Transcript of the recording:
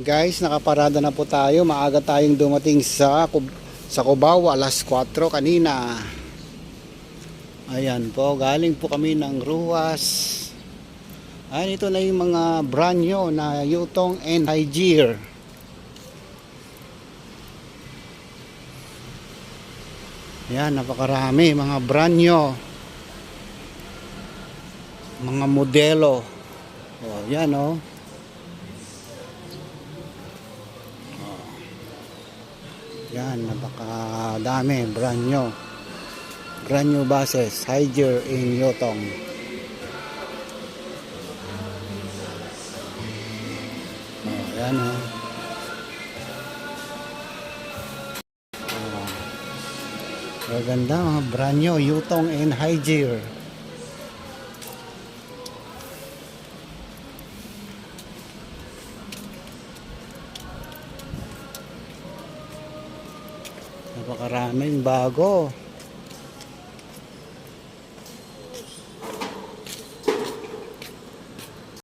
Guys, nakaparada na po tayo. Maaga tayong dumating sa Cubao, alas 4 kanina. Ayan po, galing po kami ng Ruas. Ayan, ito na yung mga brand new na Yutong and High-Gear. Ayan, napakarami mga brand new, mga modelo. Oh, yan oh. Yan, napakadami, brand new buses, High-Gear in Yutong. Oh, yan oh. Oh, maganda mga brand new Yutong and High-Gear. Napakaraming bago.